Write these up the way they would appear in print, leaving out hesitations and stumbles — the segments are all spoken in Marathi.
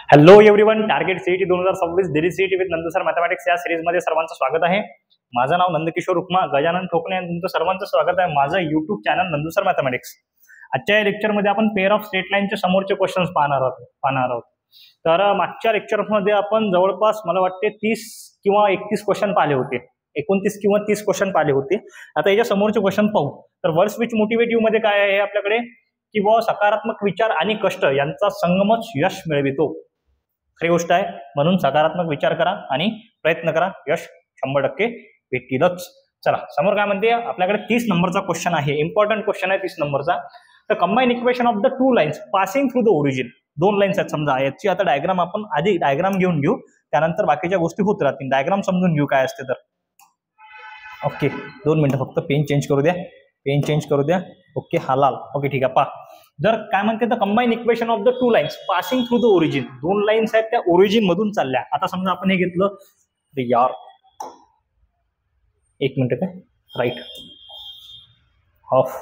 Hello everyone, target CET 2026 Delhi CET with Nandu sir mathematics या सिरीजमध्ये सर्वांचं स्वागत आहे। माझं नाव नंदकिशोर उपमा गजानन ठोकणे आणि तुमचं सर्वांचं स्वागत आहे माझं YouTube channel Nandu sir mathematics. आजच्या या लेक्चरमध्ये आपण पेअर ऑफ स्ट्रेट लाईनचे समोरचे क्वेश्चन्स पाहणार आहोत। तर मागच्या लेक्चरमध्ये आपण जवळपास मला वाटते 30 किंवा 31 क्वेश्चन पाहिले होते, 29 किंवा 30 क्वेश्चन पाहिले होते। आता याच्या समोरचे क्वेश्चन पाहू। तर वर्ड्स विच मोटिवेट यू मध्ये काय आहे आपल्याकडे की व सकारात्मक विचार आणि कष्ट यांचा संगमच यश मिळवितो। खरी गोष्ट आहे, म्हणून सकारात्मक विचार करा आणि प्रयत्न करा, यश 100% भेटेलच। चला समोर काय म्हणते आपल्याकडे 30 नंबरचा क्वेश्चन आहे, इम्पॉर्टंट क्वेश्चन आहे 30 नंबरचा। तर combine equation of the two lines passing through the origin, दोन लाईन्स आहेत समजा, याची आता डायग्राम आपण आधी डायग्राम घेऊन घेऊ, त्यानंतर बाकीच्या गोष्टी होत राहतील। डायग्राम समजून घेऊ काय असते तर। ओके 2 मिनिटं फक्त, पेन चेंज करू द्या, ओके हालाल, ओके ठीक आहे। पहा जर काय म्हणते तर combine equation of the two lines passing through the origin, दोन लाईन्स आहेत त्या ओरिजिन मधून चालल्या। आता समजा आपण हे घेतलं यार, एक मिनिट काय राईट ऑफ,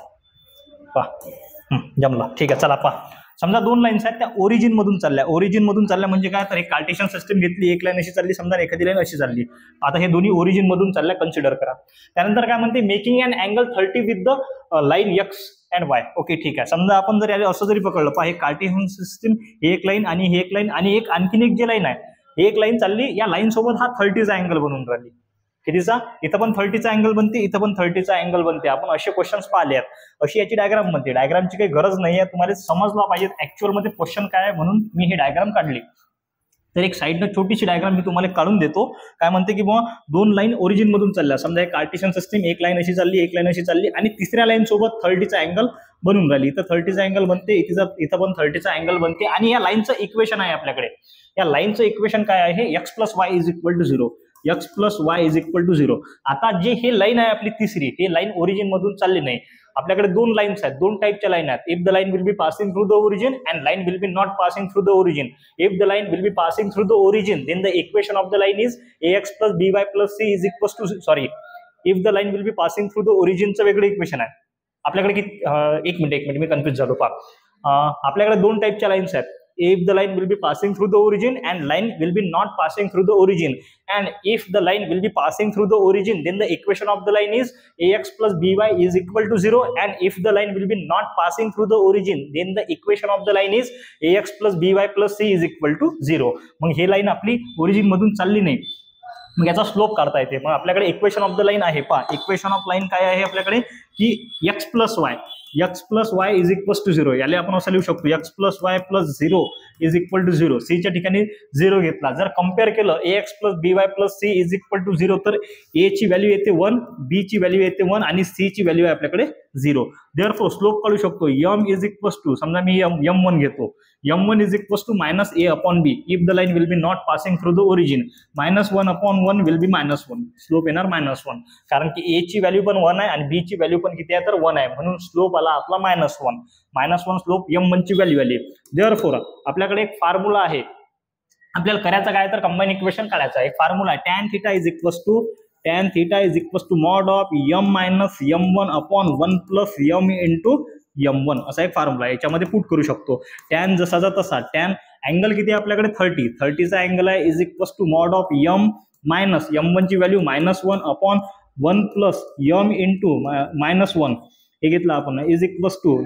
पहा जमला, ठीक आहे। चला पहा समजा दोन लाईन्स आहेत त्या ओरिजिन मधून चालल्या म्हणजे काय तर एक कार्टेशियन सिस्टम घेतली, एक लाईन अशी चालली समजा, एखादी लाईन अशी चालली। आता हे दोन्ही ओरिजिन मधून चालल्या कन्सिडर करा। त्यानंतर काय म्हणते making an angle 30 with the line x and Y, okay ठीक आहे। समजा आपण जर असं जरी पकडलं, पहा हे कार्टेशियन सिस्टम, हे एक लाईन आणि हे एक लाईन आणि एक आणखीन एक जे लाईन आहे, एक लाईन चालली, या लाईन सोबत हा 30चा अँगल बनवून राहिली। कितीचा? इथं पण 30चा अँगल बनते, इथं पण 30चा अँगल बनते। आपण असे क्वेश्चन्स पाहिले आहेत, अशी याची डायग्राम बनते। डायग्रामची काही गरज नाही आहे, तुम्हाला समजला पाहिजे ऍक्च्युअल मध्ये क्वेश्चन काय आहे, म्हणून मी ही डायग्राम काढली। तर एक साइडनं छोटीशी डायग्राम मी तुम्हाला काढून देतो। काय म्हणते की बुवा दोन लाईन ओरिजिन मधून चालल्या, समजा एक कार्टेशियन सिस्टम, एक लाईन अशी चालली, एक लाईन अशी चालली आणि तिसऱ्या लाईन सोबत 30चा अँगल बनून राहिली। इथं 30चा अँगल बनते, इथं पण 30चा अँगल बनते आणि या लाईनचं इक्वेशन आहे आपल्याकडे। या लाईनचं इक्वेशन काय आहे? x + y = 0, x + y = 0। आता जे हे लाईन आहे आपली तिसरी, हे लाईन ओरिजिन मधून चालली नाही। आपल्याकडे दोन लाईन्स आहेत, दोन टाइपच्या लाईन आहेत। If the line will be passing through the origin and line will be not passing through the origin. If the line will be passing through the origin then the equation of the line is ax + by + c = sorry, if the line will be passing through the ओरिजिनचं वेगळं इक्वेशन आहे आपल्याकडे। एक मिनिट मी कन्फ्युज झालो। पहा आपल्याकडे दोन टाइपच्या लाईन्स आहेत। If the line will be passing through the origin and line will be not passing through the origin, and if the line will be passing through the origin then the equation of the line is ax + by = 0, and if the line will be not passing through the origin then the equation of the line is ax + by + c = 0। मग हे लाईन आपली ओरिजिन मधून चालली नाही, मग याचा स्लोप काढता येते। मग आपल्याकडे इक्वेशन ऑफ द लाईन आहे, पहा इक्वेशन ऑफ लाईन काय आहे आपल्याकडे की x + y = 0, याला आपण असं लिहू शकतो x + y + 0 = 0। c च्या ठिकाणी 0 घेतला, जर कंपेअर केलं ax + by + c = 0 तर a ची व्हॅल्यू येते 1, b ची व्हॅल्यू येते 1 आणि c ची व्हॅल्यू आहे आपल्याकडे 0। देअरफॉर स्लोप काढू शकतो m = समजा मी m1 घेतो, m1 = -a/b if the line will be not passing through the origin, -1/1 will be -1, slope येणार -1, कारण की a ची व्हॅल्यू पण 1 आहे आणि b ची व्हॅल्यू पण किती आहे तर 1 आहे, म्हणून स्लोप आला आपला -1 स्लोप m1 ची व्हॅल्यू आली। देअरफॉर आपल्याकडे एक फॉर्म्युला आहे, आपल्याला करायचं काय तर कंबाईन इक्वेशन काढायचं आहे। एक फॉर्म्युला आहे tan θ = mod of m - m1 / 1 + m × m1, असा एक फॉर्म्युला आहे। याच्यामध्ये पुट करू शकतो tan जसाचा तसा। tan अँगल किती आहे आपल्याकडे 30चा अँगल आहे = mod of m - m1 ची व्हॅल्यू -1 / 1 + m × -1 हे घेतलं आपण =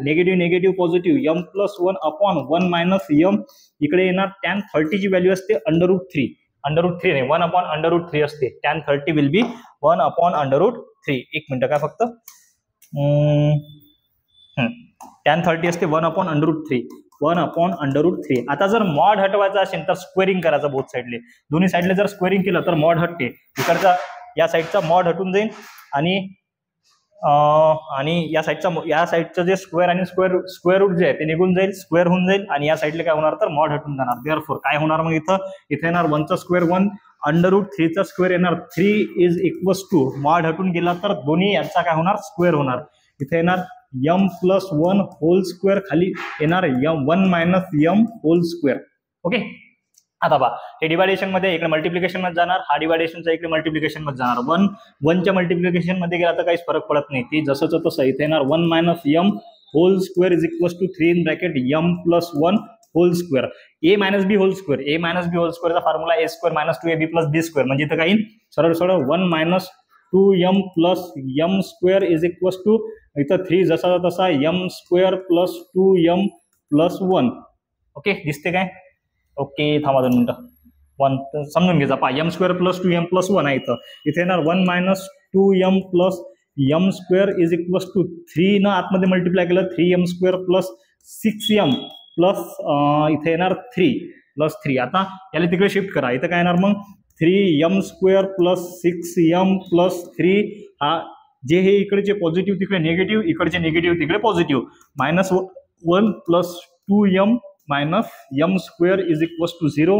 निगेटिव्ह पॉझिटिव्ह m + 1 / 1 - m, इकडे येणार tan 30 ची व्हॅल्यू असते √3 नाही 1/√3 असते। tan 30 will be 1/√3। एक मिनिट काय फक्त, tan 30 असते 1/√3। आता जर मॉड हटवायचा असेल तर स्क्वेअरिंग करायचं बोथ साईडले, दोन्ही साईडले जर स्क्वेअरिंग केलं तर मॉड हटते, इकडचा या साईडचा मॉड हटून जाईल आणि या साईडचं जे स्क्वेअर आणि स्क्वेअर रूट जे आहे ते निघून जाईल, स्क्वेअर होऊन जाईल आणि या साईडला काय होणार तर मॉड हटून जाणार। देअरफॉर काय होणार मग इथं येणार 1चा स्क्वेअर 1, √3चा स्क्वेअर येणार 3 = मॉड हटून गेला तर दोन्ही यांचा काय होणार स्क्वेअर होणार। इथे येणार m + 1 होल स्क्वेअर, खाली येणार 1 - m होल स्क्वेअर। ओके आता पहा हे डिवायडेशन मध्ये इकडे मल्टिप्लिकेशन मध्ये जाणार, हा डिवायडेशनचा इकडे मल्टिप्लिकेशन मध्ये जाणार। 1 च्या मल्टिप्लिकेशन मध्ये गेला तर काहीच फरक पडत नाही, ती जसंच तसं इथे येणार 1 - m whole square = 3 (m + 1 whole square, ए मायनस बी होल स्क्वेअर, ए मायनस बी होल स्क्वेअरचा formula A square minus 2ab plus B square, म्हणजे इथं काही सरळ सरळ 1 minus 2m plus m square is equals to इथं 3 जसा तसा m square plus 2m plus 1. Okay, दिसते काय? ओके, थांबा 2 मिनिटं. 1 समजून घ्यायचा पहा, m square plus 2m plus 1 आहे इथं. इथे येणार 1 minus 2m plus m square is equals to 3 न आतमध्ये मल्टिप्लाय केलं 3m square plus 6m plus इथे येणार 3 प्लस 3. आता याला तिकडे शिफ्ट करा, इथं काय येणार मग 3m square plus 6m plus 3. हा जे हे इकडचे पॉझिटिव्ह तिकडे निगेटिव्ह, इकडचे निगेटिव्ह तिकडे positive, minus 1 plus 2m minus m square is equals to 0.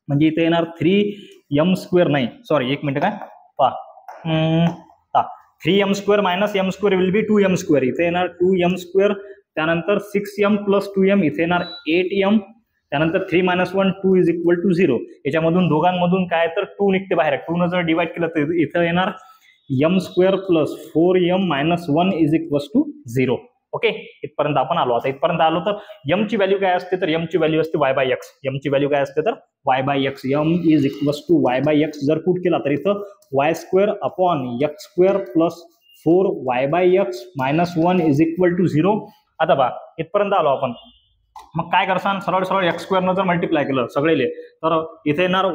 म्हणजे इथे येणार 3m स्क्वेअर, नाही सॉरी 1 मिनिट काय पहा, 3m square minus m square will be 2m square. इथे येणार 2m स्क्वेअर, त्यानंतर 6m प्लस 2m, इथे येणार 8m, त्यानंतर 3 मायनस 1 2 इज इक्वल टू 0. याच्यामधून दोघांमधून काय तर 2 निघते बाहेर, 2 न जर डिवाइड केलं तर इथं येणार m square plus 4m minus 1 is equal to 0. Okay, इथपर्यंत आपण आलो. आता इथपर्यंत आलो तर m ची व्हॅल्यू काय असते, तर m ची व्हॅल्यू असते y बाय x. m ची व्हॅल्यू काय असते तर y by x. m is equal to y by x जर पुट केला तर इथं y square upon x square plus 4y by x minus 1 is equal to 0. आता बा इथपर्यंत आलो आपण. मग काय करसान, सरळ सरळ x स्क्वेअरनं जर मल्टिप्लाय केलं सगळेले तर इथे येणार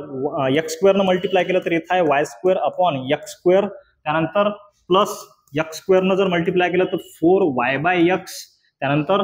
x स्क्वेअरनं मल्टिप्लाय केलं तर इथं आहे y square upon x square, त्यानंतर प्लस x स्क्वेअरनं जर मल्टिप्लाय केलं तर 4y बाय x, त्यानंतर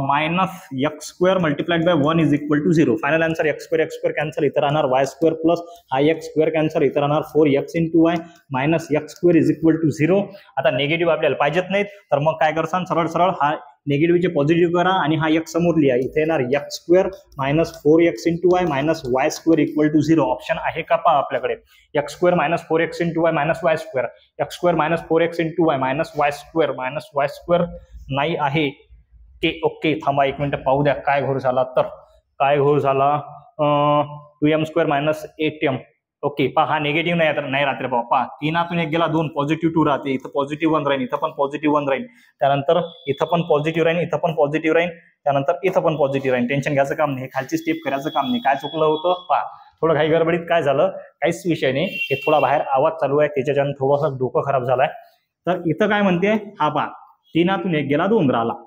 minus x square multiplied by 1 is equal to 0. Final answer x square cancel, इथं राहणार y स्क्वेअर प्लस हा x स्क्वेअर कॅन्सल, इथं राहणार 4x into y minus x square is equal to 0. आता निगेटिव्ह आपल्याला पाहिजेत नाहीत तर मग काय करसान, सरळ सरळ हा निगेटिव्हचे पॉझिटिव्ह करा आणि हा x समोर लिहा. इथे येणार x square minus 4x into y minus y square equal to 0. Option आहे का पहा आपल्याकडे, x square minus 4x into y minus y square, x square minus 4x into y minus y square, minus y square नाही आहे. ओके, थांबा 1 मिनिट पाहू द्या काय घोर झाला. तर काय घोर झाला, 2m square minus 8m. Okay, पहा हा निगेटिव्ह नाही राहते बाबा. पहा 3 1 गेला 2, पॉझिटिव्ह 2 राहते, इथं पॉझिटिव्ह 1 राहील, इथं पण पॉझिटिव्ह 1 राहील, त्यानंतर इथं पण पॉझिटिव्ह राहील, इथं पण पॉझिटिव्ह राहील, त्यानंतर इथं पण पॉझिटिव्ह राहील. टेन्शन घ्यायचं काम नाही, खालची स्टेप करायचं काम नाही. काय चुकलं होतं पहा, थोडं काही गडबडीत काय झालं, काहीच विषय नाही, हे थोडा बाहेर आवाज चालू आहे त्याच्याच्यानं थोडंसं डोकं खराब झालाय. तर इथं काय म्हणते, हा पहा 3 1 गेला 2 राहिला,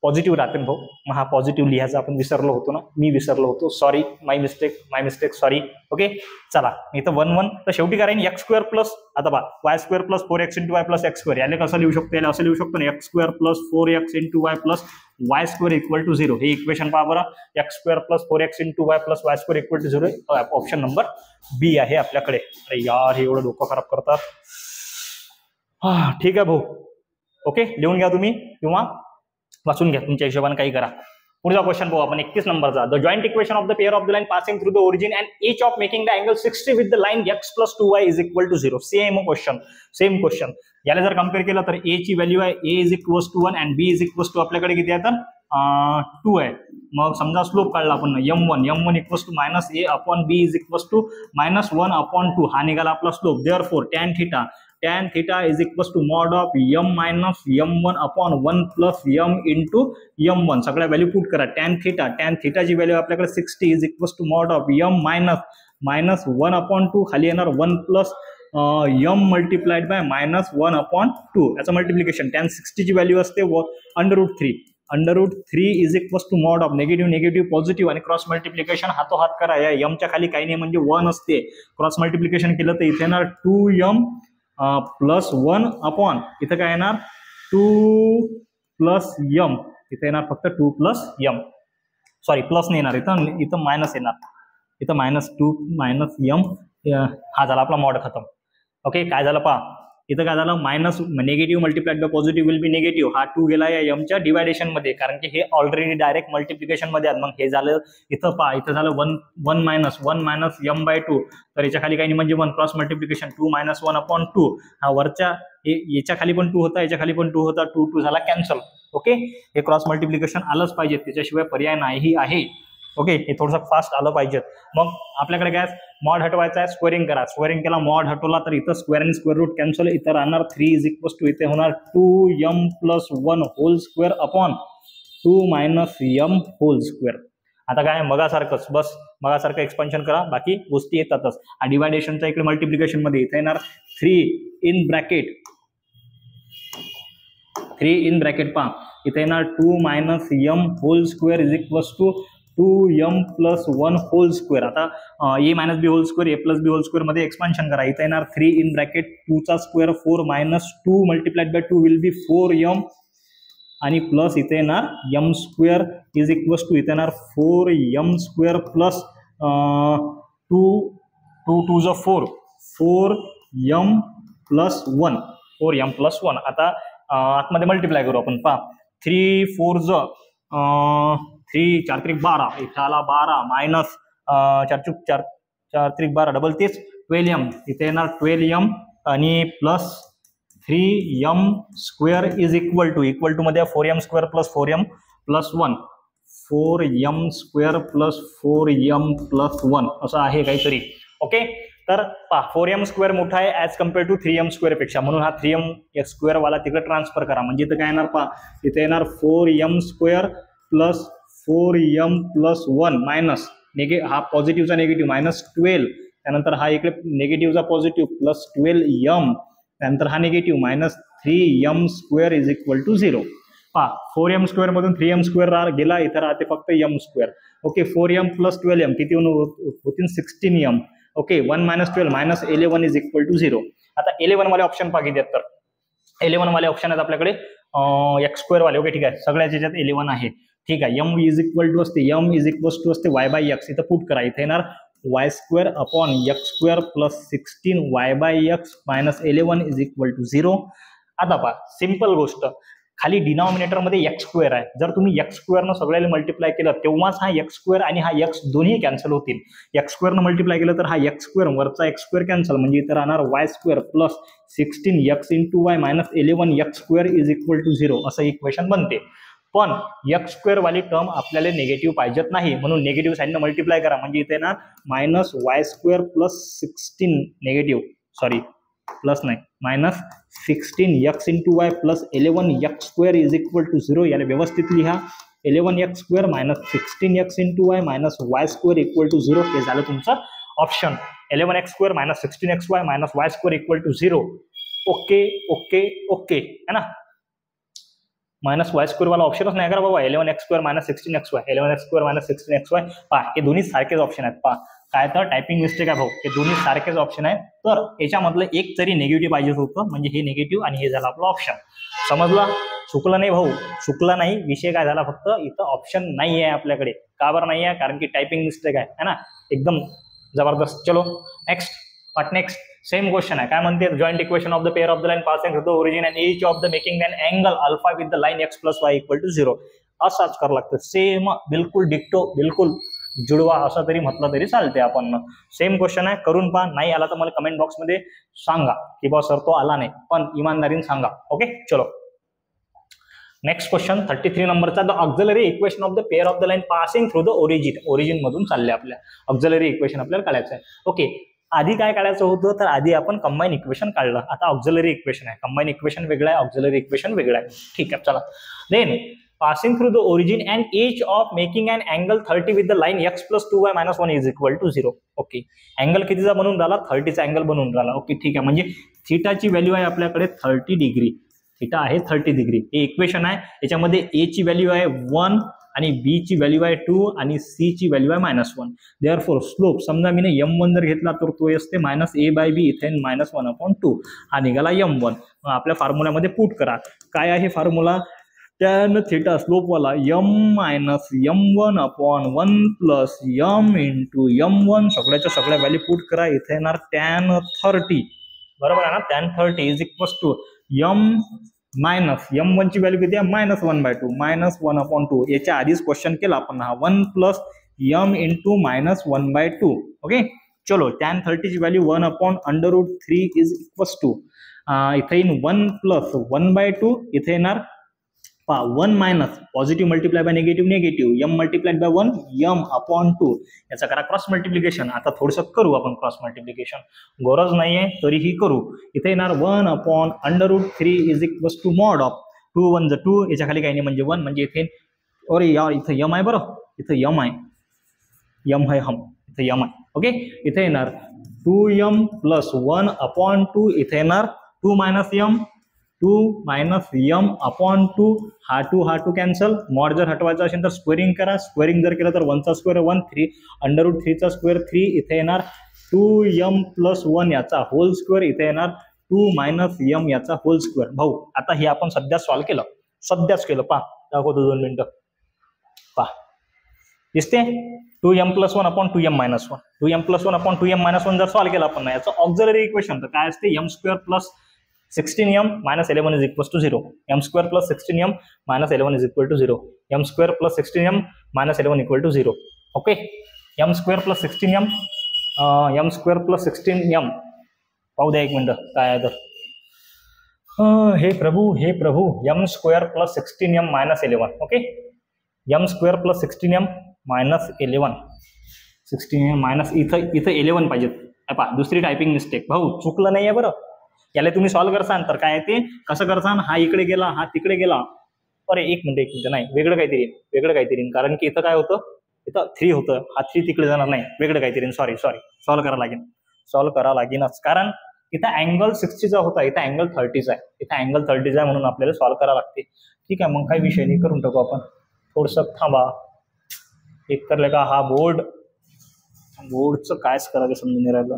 पॉझिटिव्ह राहते भाऊ. मग हा पॉझिटिव्ह लिहायचा आपण विसरलो होतो ना, मी विसरलो होतो, सॉरी, माय मिस्टेक सॉरी. ओके, चला इथं 1 1 तर शेवटी काय राहील x स्क्वेअर प्लस, आता बा y square plus 4x into y plus x square. याला कसं लिहू शकतो, याला असं लिहू शकतो ना, x square plus 4x into y plus y square equal to 0. हे इक्वेशन पहा बरं, x square plus 4x into y plus y square equal to 0. Option number B आहे आपल्याकडे. अरे यार, हे एवढं डोकं खराब करतात. ठीक आहे भाऊ, ओके, लिहून घ्या तुम्ही किंवा वाचून घ्या, तुमच्या हिशोबाने काही करा. पुढचा क्वेश्चन पाहू आपण 31 नंबरचा. The joint equation of the pair of the line passing through the origin and each of making the angle 60 with the line x plus 2y is equal to 0. Same question. याला जर कम्पेअर केलं तर a ची व्हॅल्यू आहे a is equals to 1 and b is equals to आपल्याकडे किती आहे तर 2 आहे. मग समजा स्लोप काढला आपण m1 equals to minus a upon b is equals to minus 1 upon 2. हा निघाला आपला slope. Therefore tan theta is equals to mod of m minus m1 upon 1 plus m into m1. सगळ्या व्हॅल्यू पुट करा. tan theta ची व्हॅल्यू आपल्याकडे 60 is equals to mod of m minus 1 upon 2. खाली येणार 1 plus m multiplied by minus 1 upon 2. याचं मल्टिप्लिकेशन. tan 60 ची व्हॅल्यू असते √3. √3 is equals to mod of negative positive आणि क्रॉस मल्टिप्लिकेशन हातोहात करा. या m च्या खाली काही नाही म्हणजे 1 असते. क्रॉस मल्टिप्लिकेशन केलं तर इथे येणार 2m प्लस 1 अपॉन इथं काय येणार 2 प्लस m. इथं येणार फक्त 2 प्लस m. सॉरी, प्लस नाही येणार, इथं मायनस येणार. इथं मायनस 2 मायनस m. हा झाला आपला मॉड खतम. ओके, काय झालं पहा, इथं काय झालं, minus negative multiplied by positive will be negative. हा 2 गेला या m च्या डिवायडेशन मध्ये, कारण की हे ऑलरेडी डायरेक्ट मल्टिप्लिकेशन मध्ये आहेत. मग हे झालं इथं पहा, इथं झालं 1 मायनस m बाय 2. तर याच्या खाली काही नाही म्हणजे 1 क्रॉस मल्टिप्लिकेशन 2 मायनस 1 अपॉन 2. हा वरच्या याच्या खाली पण 2 होता, याच्या खाली पण 2 होता, 2 झाला कॅन्सल. ओके, हे क्रॉस मल्टिप्लिकेशन आलंच पाहिजे, त्याच्याशिवाय पर्याय नाही आहे. ओके, हे थोडंसं फास्ट आलं पाहिजे. मग आपल्याकडे काय मॉड हटवायचा आहे, स्क्वेअरिंग करा. स्क्वेअरिंग केला, मॉड हटवला तर इथं स्क्वेअर आणि स्क्वेअर रूट कॅन्सल. इथं राहणार 3 इज इक्वल्स टू इथे होणार 2m plus 1 whole square upon 2 minus m whole square. आता काय मगासारखंच, बस मगासारखं एक्सपान्शन करा, बाकी गोष्टी येतातच. हा डिवायडेशनचा इकडे मल्टिप्लिकेशन मध्ये इथे येणार 3 इन ब्रॅकेट पहा इथे येणार 2 minus m whole square is equals to 2m plus 1 whole square. आता a minus B whole square a plus B whole square मध्ये एक्सपान्शन करा. इथे येणार 3 इन ब्रॅकेट 2 चा square 4 minus 2 multiplied by 2 will be 4m आणि प्लस इथे येणार m square is equals to इथे येणार 4m स्क्वेअर प्लस 2 ज 4m प्लस 1 4m प्लस 1. आता आतमध्ये मल्टिप्लाय करू आपण पहा 3 4 ज 3 4 3 12 इथे आला 12 मायनस 4 3 12 डबल तेच 12m इथे येणार 12m आणि प्लस 3m square is equal to मध्ये 4m square plus 4m plus 1 4m square plus 4m plus 1 असं आहे काहीतरी. ओके तर पहा 4m स्क्वेअर मोठा आहे as compare to 3m square पेक्षा, म्हणून हा 3m स्क्वेअर वाला तिकडे ट्रान्सफर करा. म्हणजे इथं काय येणार पहा इथे येणार 4m square plus 4m plus 1 minus हा पॉझिटिव्हचा निगेटिव्ह मायनस 12, त्यानंतर हा इकडे निगेटिव्हचा पॉझिटिव्ह प्लस 12m, त्यानंतर हा negative minus 3m square is equal to 0. पहा 4m स्क्वेअर मधून 3m स्क्वेअर गेला, इथं राहते फक्त m square. Okay 4m plus 12m किती होतील 16m. Okay 1 minus 12 minus 11 is equal to 0. आता 11 वाले ऑप्शन पाहिजे तर 11 वाले ऑप्शन आहेत आपल्याकडे एक्स स्क्वेअर वाले. ओके ठीक आहे सगळ्याच्या याच्यात 11 आहे. ठीक आहे m इज इक्वल टू असते m इज इक्वल टू असते y बाय x. इथं पुट करा इथे येणार y square upon x square plus 16 y by x minus 11 is equal to 0. आता पहा सिंपल गोष्ट खाली डिनॉमिनेटर मध्ये x स्क्वेअर आहे, जर तुम्ही x स्क्वेअरनं सगळ्याला मल्टिप्लाय केलं तेव्हाच हा x स्क्वेअर आणि हा x दोन्ही कॅन्सल होतील. x स्क्वेअरनं मल्टिप्लाय केलं तर हा x स्क्वेअर वरचा x स्क्वेअर कॅन्सल, म्हणजे इथं राहणार y square plus 16x into y minus 11x square is equal to 0 असं इक्वेशन बनते. पण x स्क्वेअर वाली टर्म आपल्याला निगेटिव्ह पाहिजेत नाही, म्हणून निगेटिव्ह साईडनं मल्टिप्लाय करा. म्हणजे इथे ना minus y square plus 16 negative sorry plus नाही minus 16x into y plus 11x square is equal to 0. याला व्यवस्थित लिहा 11x square minus 16x into y minus y square equal to 0. हे झालं तुमचं option 11x square minus 16xy minus y square equal to 0. Okay okay okay है ना. मायनस वाय स्क्वेअर वाला ऑप्शनच नाही करा बाबा. 11x square minus 16xy 11x square minus 16xy पहा हे दोन्ही सारखेच ऑप्शन आहेत. पहा काय तर टायपिंग मिस्टेक आहे भाऊ, हे दोन्ही सारखेच ऑप्शन आहेत. तर याच्यामधलं एक तरी निगेटिव्ह पाहिजे होतं, म्हणजे हे निगेटिव्ह आणि हे झालं आपलं ऑप्शन. समजला? चुकलं नाही भाऊ, चुकला नाही. विषय काय झाला फक्त इथं ऑप्शन नाही आहे आपल्याकडे. का बरं नाही आहे? कारण की टायपिंग मिस्टेक आहे ना एकदम जबरदस्त. चलो next part next same question आहे. काय म्हणते joint equation of the pair of the line passing through the origin and each of the making an angle alpha with the line x plus y equal to 0. असाच करावं लागतं सेम बिलकुल डिक्टो बिलकुल जुडवा असं तरी म्हटलं तरी चालते. आपण सेम क्वेश्चन आहे करून पहा. नाही आला तर मला कमेंट बॉक्स मध्ये सांगा की बा सर तो आला नाही, पण इमानदारीने सांगा. ओके चलो नेक्स्ट क्वेश्चन 33 नंबरचा. The auxiliary equation of the pair of the line passing through the origin मधून चालले आपल्या ऑक्झिलरी इक्वेशन आपल्याला काढायचं आहे. ओके आधी काय काढायचं होतं तर आधी आपण कंबाईन इक्वेशन काढलं. आता ऑक्झिलरी इक्वेशन आहे. कंबाईन इक्वेशन वेगळं आहे, ऑक्झिलरी इक्वेशन वेगळं आहे. ठीक आहे चला. Then passing through the origin and each of making an angle 30 with the line x plus 2y minus 1 is equal to 0. Okay angle कितीचा बनून राहिला 30चा अँगल बनून राहिला. ओके ठीक आहे. म्हणजे थीटाची व्हॅल्यू आहे आपल्याकडे 30 डिग्री. थीटा आहे 30 डिग्री. हे इक्वेशन आहे. याच्यामध्ये a ची व्हॅल्यू आहे 1 आणि b ची व्हॅल्यू आहे 2 आणि c ची व्हॅल्यू आहे -1. देअरफॉर स्लोप समजा मी m1 जर घेतला तर तो असते -a/b इथे -1/2. हा निघाला m1. आपल्या फॉर्म्युल्यामध्ये पुट करा. काय आहे फॉर्म्युला? tan थीटा स्लोप वाला m minus m1 upon 1 plus m into m1 सगळ्याच्या सगळ्या व्हॅल्यू पुट करा. इथे येणार tan 30 बरोबर आहे ना. tan 30 is equal to m minus m1 ची व्हॅल्यू किती आहे -1/2 -1/2. याच्या आधीच क्वेश्चन केला आपण हा 1 प्लस m इंटू -1/2. ओके चलो tan 30 ची व्हॅल्यू 1/√3 इज इक्वल टू इथे येईन 1 प्लस 1/2. इथे येणार 1 minus positive multiply by negative negative m multiplied by 1 m upon 2. याचा करा क्रॉस मल्टिप्लिकेशन. आता थोडंसं करू आपण क्रॉस मल्टिप्लिकेशन, गरज नाहीये तरीही करू. इथे येणार 1/√3 is equal to mod of 2 1 2. याच्या खाली काही नाही म्हणजे 1 म्हणजे इथे अरे यार इथं m आहे बरं, इथं m आहे यम है हम, इथे यम आहे. ओके, इथे येणार 2m प्लस 1 अपॉन 2, इथे येणार 2 minus m, 2 minus m upon 2, हा 2 कॅन्सल. मॉड जर हटवायचा असेल तर स्क्वेअरिंग करा, स्क्वेअरिंग जर केलं तर 1चा स्क्वेअर 1, 3 अंडर रूट 3चा स्क्वेअर 3, इथे येणार 2m प्लस 1 याचा होल स्क्वेअर, इथे येणार 2 मायनस यम याचा होल स्क्वेअर. भाऊ आता हे आपण सध्या सॉल्व्ह केलं, सध्याच केलं, पहा दाखवतो 2 मिनिटं. पहा दिसते 2m plus 1 upon 2m minus 1, 2m plus 1 upon 2m minus 1 जर सॉल्व्ह केला आपण याचं ऑक्झिलरी इक्वेशन तर काय असते, m square plus 16m minus 11 is equal to 0, m square plus 16m minus 11 is equal to 0, m square plus 16m minus 11 equal to 0. Okay, m square plus 16m, m square plus 16m, पाहू द्या एक मिनिट काय आहे तर. हे प्रभू m square plus 16m minus 11. Okay, m square plus 16m minus 11, 16m minus इथं 11 पाहिजे. पहा दुसरी टायपिंग मिस्टेक, भाऊ चुकलं नाही आहे बरं. याला तुम्ही सॉल्व्ह करसान तर काय ते कसं करसान, हा इकडे गेला हा तिकडे गेला, अरे एक मिनिट नाही, वेगळं काहीतरी कारण की इथं काय होतं, इथं 3 होतं, हा 3 तिकडे जाणार नाही, वेगळं काहीतरी. सॉरी सॉल्व्ह करा लागेनच कारण इथं अँगल 60चा होता, इथं अँगल 30चा आहे, इथं अँगल 30चा आहे म्हणून आपल्याला सॉल्व्ह करावं लागते. ठीक आहे, मग काही विषय नाही, करून टाकू आपण. थोडंसं थांबा, एक करले का हा बोर्डचं कायच करायचं समजून नाही राहिलं.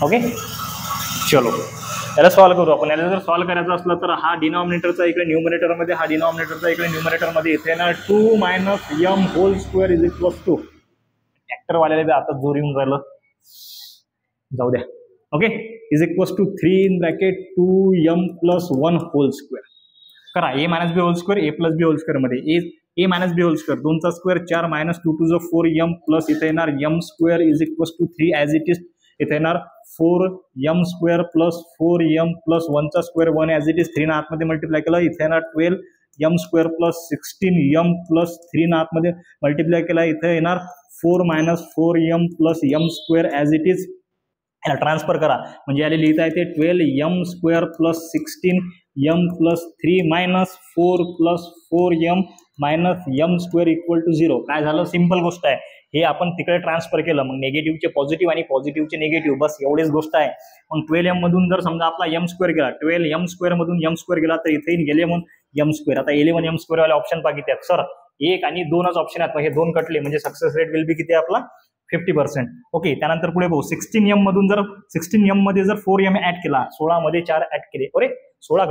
ओके चलो याला सॉल्व्ह करू आपण. याला जर सॉल्व्ह करायचं असलं तर हा डिनॉमिनेटरचा इकडे न्यूमरेटरमध्ये, हा डिनॉमिनेटरचा इकडे न्यूमरेटरमध्ये, इथे येणार 2 minus m whole square is equal to, ऍक्टरवाल्याला आता जोर येऊन राहिलं, जाऊ द्या. Okay, is equal to 3 in bracket 2m plus 1 whole square. करा a minus B whole square, a plus B whole square मध्ये a minus B whole square, 2चा square 4 minus 2 two 4m plus इथे येणार m square is equal to 3 as it is, इथे येणार 4m square plus 4m plus 1चा स्क्वेअर 1 ॲज इट इज, 3 ना आतमध्ये मल्टिप्लाय केलं, इथे येणार 12m square plus 16m plus 3 ना आतमध्ये मल्टिप्लाय केला, इथे येणार 4 minus 4m plus m square as it is. याला ट्रान्सफर करा म्हणजे याला लिहिता येते 12m square plus 16m plus 3 minus 4 plus 4m minus m square equal to 0. काय झालं, सिंपल गोष्ट आहे. हे आपण तिकडे ट्रान्सफर केलं, मग निगेटिव्हचे पॉझिटिव्ह आणि पॉझिटिव्हचे निगेटिव्ह, बस एवढीच गोष्ट आहे. मग 12m मधून जर समजा आपला m स्क्वेअर गेला, 12m स्क्वेअर मधून m स्क्वेअर गेला तर इथे गेले म्हणून m स्क्वेअर. आता 11m स्क्वेअर वाले ऑप्शन बाकी आहेत सर, 1 आणि 2च ऑप्शन आहेत, हे 2 कटले म्हणजे सक्सेस रेट विल बी किती आपला 50%. ओके, त्यानंतर पुढे भाऊ 16m मधून जर 16m मध्ये जर 4m ऍड केला, 16 मध्ये 4 ऍड केले, अरे 16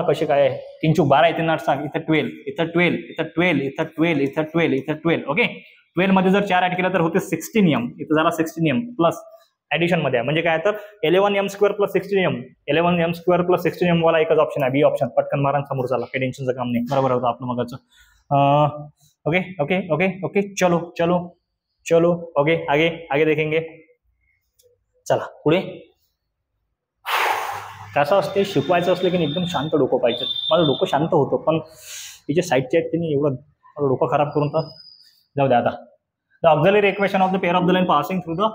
कसे काय 3 चूक 12 येते नाट सांग, इथं 12, इथं 12, इथं 12, इथं 12, इथं 12, इथं 12. ओके, 12 मध्ये जर 4 ऍड केला तर होते 16m, इथं झाला 16m प्लस ऍडिशन मध्ये म्हणजे काय तर 11m square plus 16m, 11m square plus 16m वाला एकच ऑप्शन आहे, बी ऑप्शन. पटकन मारा समोर झाला, काही टेन्शनचं काम नाही, बरोबर होतं आपलं मगाचं. ओके ओके ओके ओके चलो ओके, आगे देखेंगे. चला पुढे. कसं असते, शिकवायचं असलं की एकदम शांत डोकं पाहिजे. माझं डोकं शांत होतं पण तिचे साईडचे आहेत त्यांनी एवढं माझं डोकं खराब करून तर जाऊ द्या. आता the auxiliary equation of the pair of the line passing through the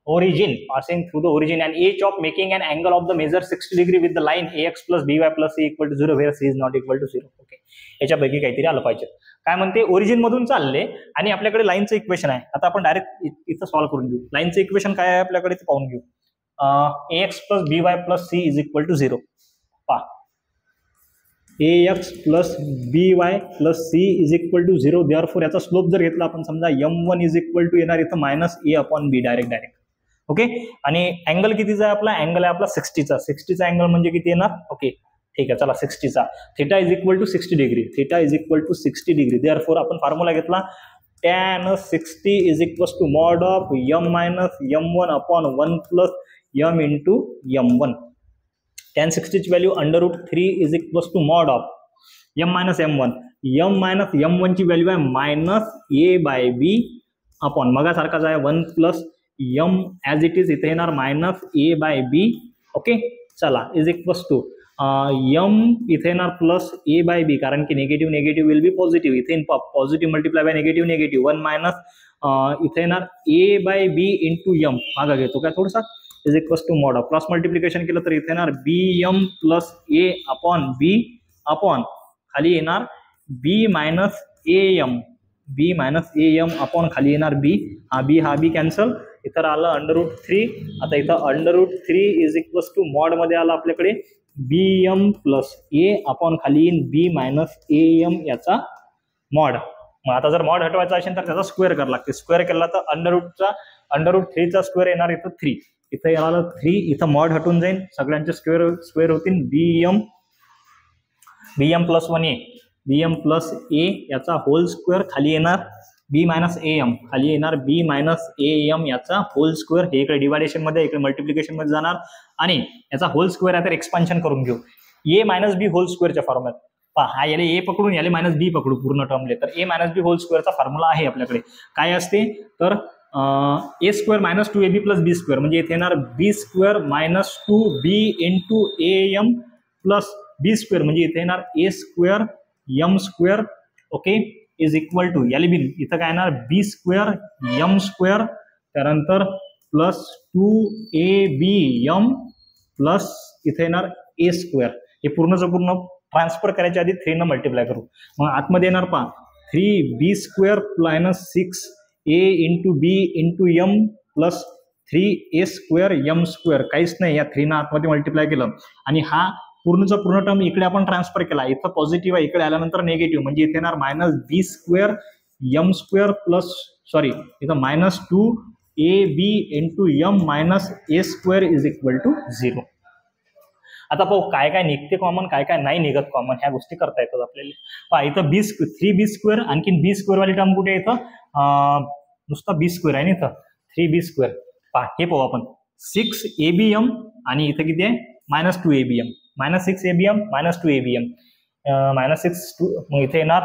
origin and h of making an angle of the measure 60 degree with the line ax plus by plus c equal to 0 where c is not equal to 0. Okay, याच्यापैकी काहीतरी आलं पाहिजे. काय म्हणते, ओरिजिन मधून चालले आणि आपल्याकडे लाईनचं इक्वेशन आहे. आता आपण डायरेक्ट इथं सॉल्व्ह करून घेऊ. लाईनचं इक्वेशन काय आहे आपल्याकडे ते पाहून घेऊ. ax plus by plus c is equal to 0. पहा, ax plus by plus c is equal to 0. therefore याचा स्लोप जर घेतला आपण समजा m1 is equal to येणार इथं minus a upon b direct. Okay, आणि अँगल कितीचा आहे आपला, अँगल आहे आपला 60चा अँगल म्हणजे किती येणार. ओके ठीक आहे, चला 60चा theta is equal to 60 degree, theta is equal to 60 degree. Therefore आपण फॉर्म्युला घेतला tan 60 is equal to mod of m minus m1 upon 1 plus m into m1. tan 60 ची value √3 is equal to mod of m minus m1, m minus m1 ची व्हॅल्यू आहे मायनस a/b अपॉन मगासारखाच आहे 1 plus m as it is, इथे येणार मायनस a/b. ओके चला इज इक्वल टू m इथे येणार प्लस a/b कारण की निगेटिव्ह विल बी पॉझिटिव्ह, इथे positive multiply by negative 1 minus इथे येणार a/b इंटू m, मागा घेतो काय थोडासा, is equal to mod of cross multiplication केलं तर इथे येणार bm plus a upon b upon खाली येणार b minus AM, b minus AM upon खाली येणार बी, हा बी कॅन्सल, इथं आलं √3. आता इथं √3 इज इक्वल्स टू मॉडमध्ये आलं आपल्याकडे BM प्लस ए अपॉन खाली येईन बी मायनस AM याचा मॉड. मग आता जर मॉड हटवायचा असेल तर त्याचा स्क्वेअर करावा लागते. स्क्वेअर केला तर √3चा स्क्वेअर येणार इथं 3, इथं येणार 3, इथं मॉड हटून जाईल, सगळ्यांचे स्क्वेअर होतील. BM plus 1A, BM plus A याचा होल स्क्वेअर, खाली येणार बी मायनस AM, खाली येणार बी मायनस AM याचा होल स्क्वेअर. हे इकडे डिवायडेशन मध्ये, इकडे मल्टिप्लिकेशन मध्ये जाणार आणि याचा होल स्क्वेअर आहे तर एक्सपान्शन करून घेऊ. ए मायनस बी होल स्क्वेअरच्या फॉर्मॅट हा याले ए पकडून याले मायनस बी पकडू पूर्ण टर्मले, तर ए मायनस बी होल स्क्वेअरचा फॉर्म्युला आहे आपल्याकडे. काय असते तर A square minus 2AB plus B square, म्हणजे इथे येणार B square minus 2B into AM plus B square, म्हणजे इथे येणार A square M square. Okay, is equal to याले बी इथं काय येणार बी स्क्वेअर एम स्क्वेअर, त्यानंतर प्लस 2ABM प्लस इथे येणार ए स्क्वेअर. हे पूर्णचं पूर्ण ट्रान्सफर करायच्या आधी 3 न मल्टिप्लाय करू. मग आतमध्ये येणार पहा 3B square minus 6A into B into M plus 3A square M square. काहीच नाही, या 3 न आतमध्ये मल्टिप्लाय केलं आणि हा पूर्णचा पूर्ण टर्म इकडे आपण ट्रान्सफर केला. इथं पॉझिटिव्ह आहे, इकडे आल्यानंतर निगेटिव्ह, म्हणजे इथे येणार मायनस बी स्क्वेअर एम स्क्वेअर प्लस इथं minus 2AB into m minus A square is equal to 0. आता पाहू काय काय निघते कॉमन, काय काय नाही निघत कॉमन, ह्या गोष्टी करता येतात आपल्याला. पहा इथं 3B स्क्वेअर, आणखीन बी स्क्वेअर वाली टर्म कुठे इथं नुसता बी स्क्वेअर आहे ना, इथं 3B स्क्वेअर. पहा हे पाहू आपण 6ABM आणि इथं किती आहे minus 2ABM, minus 6ABM minus 2ABM minus 6 मग इथे येणार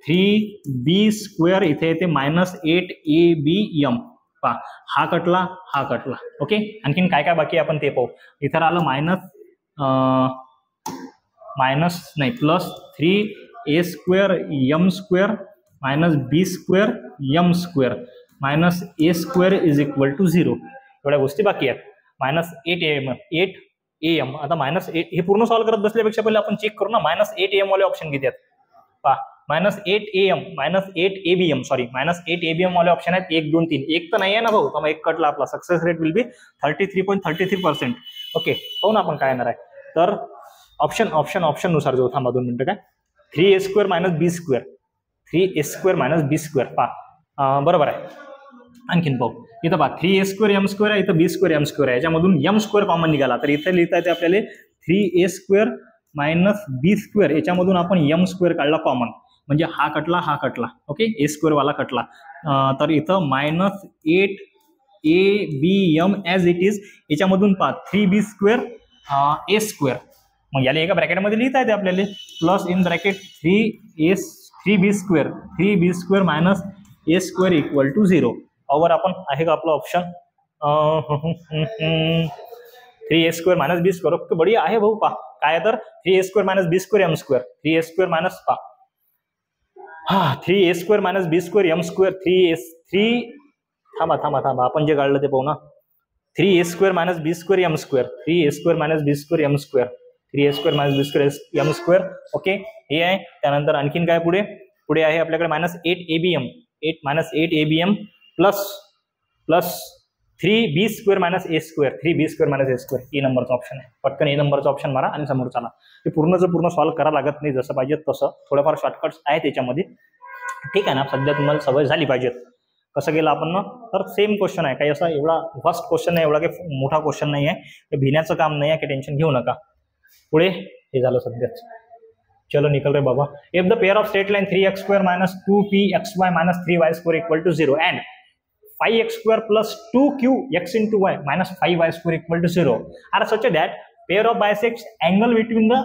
3B स्क्वेअर, इथे येते मायनस 8ABM. पहा हा कटला, हा कटला. ओके, आणखीन काय काय बाकी आपण ते पाहू. इथं आलं plus 3A square M square minus B square M square minus A square is equal to 0. एवढ्या गोष्टी बाकी आहेत. Minus 8AM. आता मायनस 8 हे पूर्ण सॉल्व्ह करत बसल्यापेक्षा पहिले आपण चेक करू ना, मायनस 8AM वाले ऑप्शन किती आहेत. पहा minus 8AM minus 8ABM minus 8ABM वाले ऑप्शन आहेत 1, 2, 3. एक तर नाही आहे ना भाऊ, तर मग एक कटला आपला. Success rate will be 33.33%. Okay, पाहू ना आपण काय येणार आहे. तर ऑप्शन नुसार जाऊ. थांबा 2 मिनिटं. काय 3A स्क्वेअर मायनस बी स्क्वेअर, 3A स्क्वेअर मायनस बी स्क्वेअर. पहा बरोबर आहे. आणखीन पाहू इथं पहा 3A स्क्वेअर एम स्क्वेअर आहे, इथं बी स्क्वेअर एम स्क्वेअर आहे, याच्यामधून एम स्क्वेअर कॉमन निघाला, तर इथे लिहिता येते आपल्याला 3A स्क्वेअर मायनस बी स्क्वेअर, याच्यामधून आपण एम स्क्वेअर काढला कॉमन, म्हणजे हा कटला. ओके, ए स्क्वेअर वाला कटला. तर इथं minus 8ABM as it is, याच्यामधून पहा 3B स्क्वेअर ए स्क्वेअर, मग याला एका ब्रॅकेटमध्ये लिहिता येते आपल्याला plus in bracket 3B square minus A square equal to 0. Over आपण आहे का आपलं ऑप्शन 3A स्क्वेअर मायनस बी स्क्वेअर. ओके, बढिया आहे भाऊ. पहा काय तर 3A स्क्वेअर मायनस बी square M square, 3A square minus 3A square minus बी स्क्वेअर एम स्क्वेअर, 3 थांबा आपण जे काढलं ते पाहू ना. 3A स्क्वेअर मायनस बी square M square, 3A square minus बी square M square, 3A square minus बी स्क्वेअर एम स्क्वेअर. ओके, हे आहे. त्यानंतर आणखीन काय पुढे आहे आपल्याकडे minus 8ABM plus 3B square minus A square, 3B square minus A square. A नंबरचा ऑप्शन आहे. पटकन ए नंबरचा ऑप्शन मारा आणि समोर चला. ते पूर्ण सॉल्व्ह करावं लागत नाही, जसं पाहिजे तसं. थोडंफार शॉर्टकट्स आहेत त्याच्यामध्ये, ठीक आहे ना. सध्या तुम्हाला सवय झाली पाहिजे. कसं केलं आपण ना, तर सेम क्वेश्चन आहे. काही असा एवढा फर्स्ट क्वेश्चन नाही, एवढा काही मोठा क्वेश्चन नाही आहे, ते भिण्याचं काम नाही आहे, काही टेन्शन घेऊ नका. पुढे हे झालं सध्याच. चलो निकल रे बाबा. If the pair of straight line 3x square minus 2pxy minus 3y square equal to 0 and 5x square plus 2qx into y minus 5y square equal to 0 are such that pair of bisects angle between the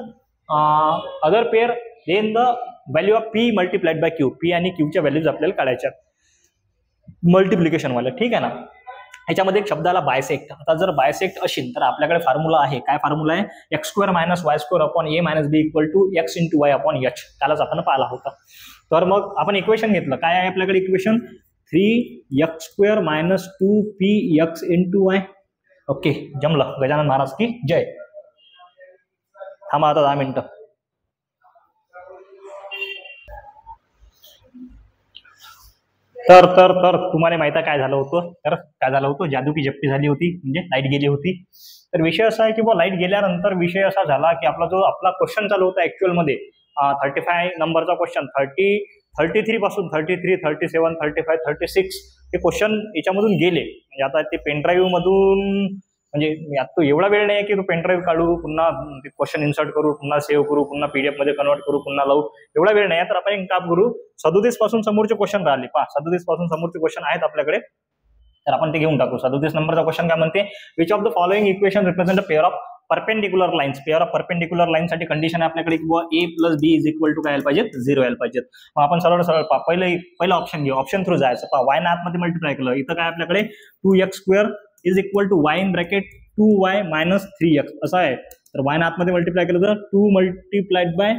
other pair, then the value of p multiplied by q. p आणि q च्या व्हॅल्यूज आपल्याला काढायच्या मल्टिप्लिकेशन वाले, ठीक आहे ना. याच्यामध्ये एक शब्द आला बायसेक्ट. आता जर बायसेक्ट असेल तर आपल्याकडे फॉर्म्युला आहे. काय फॉर्म्युला आहे? x square minus y square upon a minus b equal to x into y upon h. त्यालाच आपण पाहिला होता. तर मग आपण इक्वेशन घेतलं. काय आहे आपल्याकडे equation? 3x square minus 2px into Y. Okay, जमलं. गजानन महाराज की जय. थांबा आता 10 मिनिटं. तर तुम्हाला माहिती आहे काय झालं होतं, तर काय झालं होतं, जादू की झप्पी झाली होती, म्हणजे लाईट गेली होती. तर विषय असा आहे की लाईट गेल्यानंतर विषय असा झाला की आपला क्वेश्चन चालू होता ऍक्च्युअलमध्ये 35 नंबरचा क्वेश्चन, 33 पासून 33, 37, 35, 36 हे क्वेश्चन याच्यामधून गेले. म्हणजे आता ते पेनड्राईव्ह मधून, म्हणजे आता तो एवढा वेळ नाही की तो पेनड्राईव्ह काढू, पुन्हा क्वेश्चन इन्सर्ट करू, पुन्हा सेव्ह करू, पुन्हा पीडीएफ मध्ये कन्वर्ट करू, पुन्हा लावू, एवढा वेळ नाही. तर आपण एक काम करू, 37 पासून समोरचे क्वेश्चन राहिले, 37 पासून समोरचे क्वेश्चन आहेत आपल्याकडे, तर आपण ते घेऊन टाकू. 37 नंबरचा क्वेश्चन काय म्हणते, which of the following equation represent a pair of perpendicular lines. Pair of perpendicular line साठी कंडिशन आहे आपल्याकडे की a plus b is equal to काय यायला पाहिजे, 0 यायला पाहिजे. मग आपण सरळ पहिला ऑप्शन घेऊ, ऑप्शन थ्रू जायचं. y ना आतमध्ये मल्टिप्लाय केलं, इथं काय आपल्याकडे 2x² is equal to y in bracket 2y minus 3x असं आहे. तर y ना आतमध्ये मल्टिप्लाय केलं तर 2 मल्टिप्लाइड बाय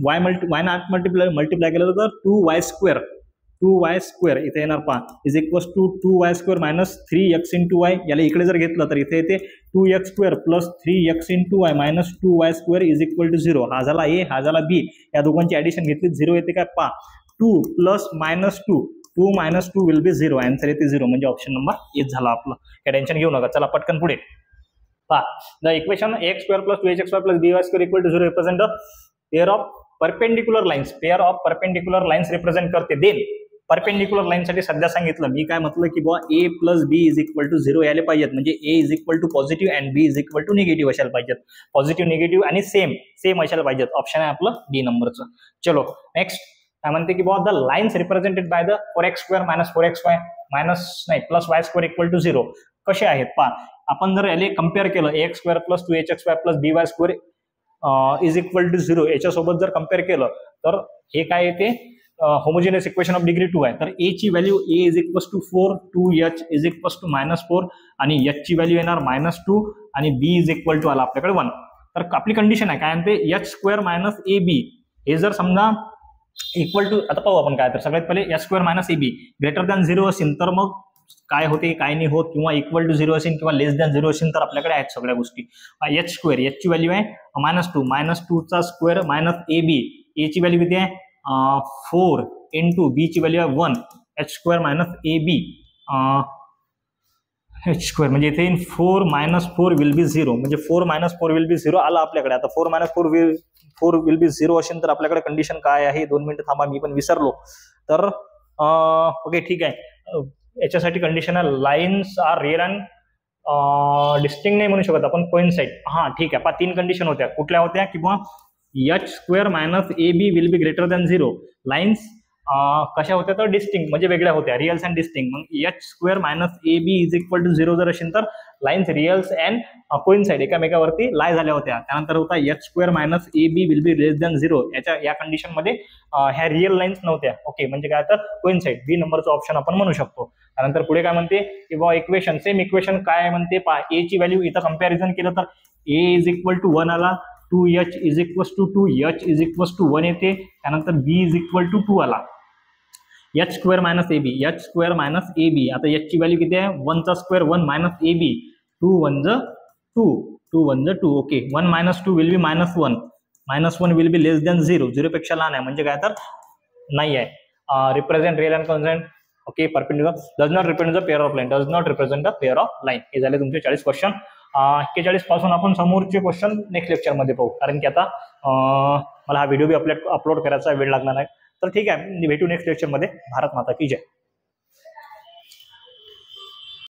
y ना आत मल्टिप्लाय केलं तर 2y² इथे येणार पहा, is equal to 2y² minus 3x into y. याला इकडे जर घेतलं तर इथे येते 2x² plus 3x into y minus 2y² is equal to 0. हा झाला a, हा झाला b. या दोघांची ऍडिशन घेतली 0 येते काय पहा, 2 plus minus 2 minus 2 will B 0. Answer येते 0, म्हणजे ऑप्शन नंबर 1 झाला आपला. काय टेन्शन घेऊ नका, चला पटकन पुढे पहा. The equation ax² plus 2hx² plus by² equal to 0 represent the pair of perpendicular lines. Pair of perpendicular lines represent करते. देन परपेंडिक्युलर लाईन साठी सध्या सांगितलं मी काय म्हटलं की a plus b is equal to 0 यायला पाहिजेत, म्हणजे a is equal to positive and b is equal to negative असायला पाहिजेत. पॉझिटिव्ह निगेटिव्ह आणि सेम असायला पाहिजेत. ऑप्शन आहे आपलं डी नंबरचं. चलो नेक्स्ट काय म्हणते की the lines represented by the 4x² minus 4xy plus y² equal to 0 कसे आहेत पहा. आपण जर याले कम्पेअर केलं ax² plus 2hxy plus by² is equal to 0 याच्यासोबत जर कम्पेअर केलं तर हे काय येते, होमोजेनियस इक्वेशन ऑफ डिग्री 2 आहे. तर a ची value a is equal to 4, 2h is equal to -4 आणि h ची व्हॅल्यू येणार -2 आणि b इज इक्वल टू आला आपल्याकडे 1. तर आपली कंडिशन आहे काय म्हणते, h² मायनस ab हे जर समजा इक्वल टू, आता पाहू आपण काय, तर सगळ्यात पहिले h² minus ab greater than 0 असेल तर मग काय होते काय नाही होत, किंवा इक्वल टू 0 असेल किंवा लेस दॅन 0 असेल तर आपल्याकडे आहेत सगळ्या गोष्टी. h² h ची व्हॅल्यू आहे -2 चा स्क्वेअर मायनस ab, a ची व्हॅल्यू किती आहे 4 इंटू b ची व्हॅल्यू आहे 1, h² मायनस ab h² म्हणजे इथे 4 मायनस 4 विल बी 0, म्हणजे 4 मायनस 4 विल बी 0 आला आपल्याकडे. आता 4 मायनस 4 विल बी 0 असेल तर आपल्याकडे कंडिशन काय आहे, 2 मिनिटं थांबा, मी पण विसरलो. तर ओके ठीक आहे, याच्यासाठी कंडिशन आहे lines are real and distinct नाही म्हणू शकत आपण, कोइन्साइड. हा ठीक आहे, 3 कंडिशन होत्या. कुठल्या होत्या, किंवा h² minus ab will be greater than 0. Lines कशा होत्या तर डिस्टिंक्ट, म्हणजे वेगळ्या होत्या, रिअल्स अँड डिस्टिंक्ट. मग h² minus ab is equal to 0 जर असेल तर लाईन्स रिअल्स अँड कोइन्साइड एकामेकावरती लाय झाल्या होत्या. त्यानंतर होता h² minus ab will be less than 0. या कंडिशन मध्ये ह्या रिअल लाईन्स नव्हत्या. ओके, म्हणजे काय तर कोइन्साइड, बी नंबरचा ऑप्शन आपण म्हणू शकतो. त्यानंतर पुढे काय म्हणते किंवा इक्वेशन, सेम इक्वेशन काय म्हणते पहा, a ची व्हॅल्यू इथं कंपॅरिझन केलं तर a इज इक्वल टू 1 आला, 2h is equal to 2, h is equal to 1 येते. त्यानंतर b इज इक्वल टू 2 आला, h² minus ab, h² minus ab. आता h ची व्हॅल्यू किती आहे 1 चा square 1 minus ab, 2 1 2 2 okay. 1 minus 2 will B -1, -1 will be less than 0, 0 पेक्षा लहान आहे, म्हणजे काय तर नाही आहे. Represent real and constant. Okay, perpendicular does not represent the pair of line, does not represent the pair of line. हे झाले तुमचे 40 क्वेश्चन. 41 पासून आपण समोरचे क्वेश्चन नेक्स्ट लेक्चर मध्ये पाहू, कारण की आता मला हा व्हिडिओ बी अपलोड करायचा वेळ लागणार आहे. तर ठीक आहे, भेटू नेक्स्ट लेक्चर मध्ये. भारत माता की जय.